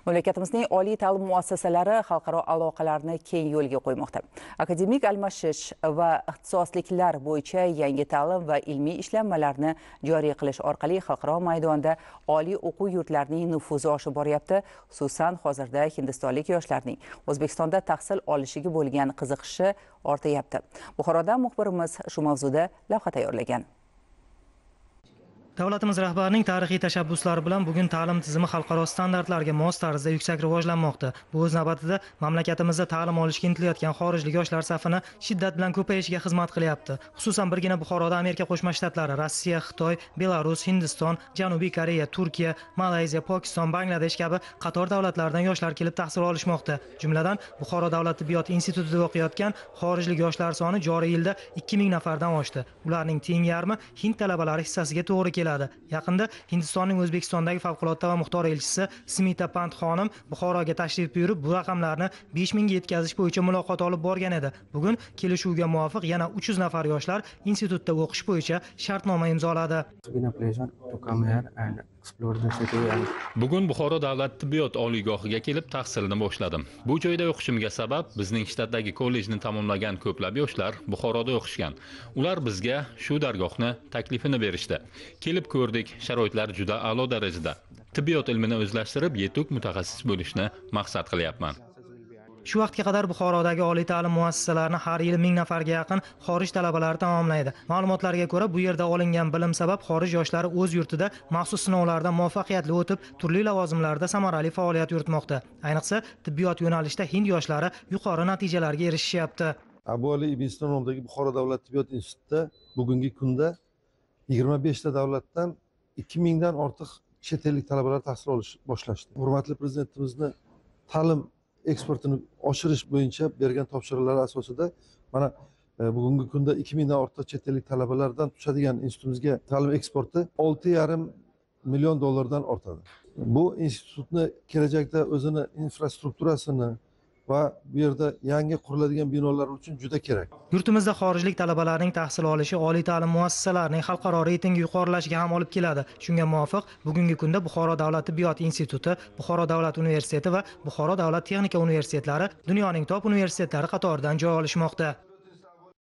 Mamlakatimizning oliy ta'lim muassasalari xalqaro aloqalarni keng yo'lga qo'ymoqda. Akademik almashish va ixtisosliklar bo'yicha yangi ta'lim va ilmiy ishlanmalarni joriy qilish orqali xalqaro maydonda oliy o'quv yurtlarining nufuzi oshib boryapti. Xususan, hozirda hindistonlik yoshlarning O'zbekistonda tahsil olishiga bo'lgan qiziqishi ortayapti. Buxorodan muxbirimiz shu mavzuda lavha tayyorlagan. Davlatimiz rahbarining tarixiy tashabbuslari bilan bugun ta'lim tizimi xalqaro standartlarga mos tarzda yuksak rivojlanmoqda. Bu o'z navbatida mamlakatimizda ta'lim olishga intilayotgan xorijlik yoshlar safini shiddat bilan ko'payishiga xizmat qilyapti. Xususan birgina Buxoroda Amerika Qo'shma Shtatlari, Rossiya, Xitoy, Belarus, Hindiston, Janubiy Koreya, Turkiya, Malayziya, Pokiston, Bangladesh kabi qator davlatlardan yoshlar kelib tahsil olishmoqda. Jumladan Buxoro davlat tibbiyot institutida o'qiyotgan xorijlik yoshlar soni joriy yilda 2000 nafardan oshdi. Ularning teng yarmi hind talabalari hissasiga to'g'ri keladi. Yaqinda Hindistonning O'zbekistondagi favqulodda va muxtor elchisi Smita Pant xonim Buxoroga tashrif buyurib, bu raqamlarni 5000 ga yetkazish bo'yicha muloqot olib borgan edi. Bugun kelishuvga muvofiq yana 300 nafar yoshlar institutda o'qish bo'yicha shartnoma imzoladi. Bugun Buxoro davlat tibbiyot oliygohiga kelib tahsilni boshladim. Bu joyda o'qishimga sabab bizning shtatdagi kollejni tamomlagan ko'plab yoshlar Buxoroda o'qishgan. Ular bizga shu dargohni taklifini berishdi. Kelib ko'rdik, sharoitlar juda a'lo darajada. Tibbiyot ilmini o'zlashtirib, yetuk mutaxassis bo'lishni maqsad qilyapman. Shu vaqtga qadar Buxorodagi oliy ta'lim muassasalarini har yili 1000 nafarga yaqin xorij talabalari tamomlaydi. Ma'lumotlarga ko'ra, bu yerda olingan bilim sabab xorij yoshlari o'z yurtida maxsus sinovlardan muvaffaqiyatli o'tib, turli lavozimlarda samarali faoliyat yuritmoqda. Ayniqsa, tibbiyot yo'nalishida hind yoshlari yuqori natijalarga erishishyapti. Abu Ali ibn Sino nomidagi Buxoro davlat tibbiyot institutida bugungi kunda 25 ta davlatdan 2000 dan ortiq chet ellik talabalar tahsil olish boshlashdi. Hurmatli prezidentimizni ta'lim eksportini oshirish bo'yicha bergan topshiriqlari asosida mana bugungi kunda 2000 dan ortiq chet ellik talabalardan tushadigan institutimizga ta'lim eksporti 6,5 million dollardan ortadi. Bu institutni kelajakda o'zini infrastrukturasini va bu yerda yangi quriladigan binolar uchun juda kerak. Yurtimizda xorijlik talabalarning tahsil olishi oliy ta'lim muassasalarining xalqaro reytingi yuqorilashiga ham olib keladi. Shunga muvofiq, bugungi kunda Buxoro davlat tibbiyot instituti, Buxoro davlat universiteti va Buxoro davlat texnika universitetlari dunyoning top universitetlari qatoridan joy olishmoqda.